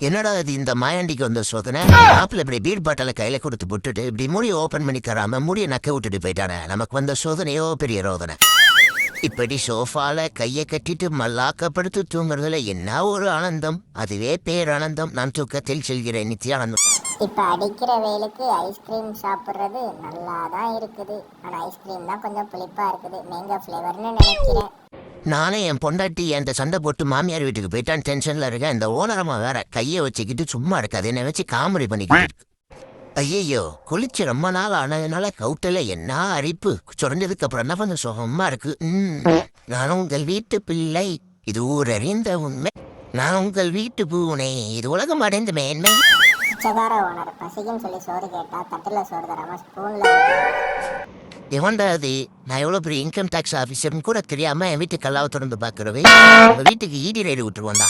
என்னடா இது இந்த மாயாண்டிக்கு வந்த சோதனை? ஆப்பிள் இப்படி பீர் பாட்டில கையில கொடுத்து விட்டுட்டு இப்படி முடிய ஓபன் பண்ணி தராம முடிய நக்க விட்டுட்டு போயிட்டானே. நமக்கு வந்த சோதனையோ பெரிய ரோதனை. இப்படி சோஃபால கையை கட்டிட்டு மல்லாக்கப்படுத்து தூங்குறதுல என்ன ஒரு ஆனந்தம். அதுவே பேரானந்தம். நான் தூக்கத்தில் செல்கிறேன் நித்தியானந்தம். இப்ப அடிக்கிற வெயிலுக்கு ஐஸ்கிரீம் சாப்பிடுறது நல்லா தான் இருக்குது. ஆனா ஐஸ்கிரீம் தான் கொஞ்சம் புளிப்பா இருக்குது. மேங்கோ ஃப்ளேவர்னு நினைக்கிறேன். நானே என் பொண்டாட்டி என்கிட்ட சண்டை போட்டு மாமியார் வீட்டுக்கு போயிட்டான் டென்ஷன்ல இருக்கேன். இந்த ஓனரமா வேற கையை வச்சுக்கிட்டு சும்மா இருக்காது, என்னை வச்சு காமெடி பண்ணிக்கிட்டு இருக்கு. ஐயோ, குளிச்சு ரொம்ப நாள் ஆனதுனால கவுட்டல என்ன அரிப்பு. சுரஞ்சதுக்கு அப்புறம் என்ன கொஞ்சம் சுகமா இருக்கு. நான் உங்கள் வீட்டு பிள்ளை, இது ஊரறிந்த உண்மை. நான் உங்கள் வீட்டு பூனை, இது உலகம் அடைந்த மேன்மை. பிச்சைக்கார ஓனர் பசிக்குன்னு சொல்லி சோறு கேட்டா தட்டுல சோறு தராம ஸ்பூன்ல. எவன்டா அது? நான் எவ்வளோ பெரிய இன்கம் டேக்ஸ் ஆஃபீஸர்னு கூட தெரியாம என் வீட்டு கல்லாவை தொடர்ந்து பார்க்குறவே வீட்டுக்கு ஈடி ரைடு விட்டுருவோண்டா.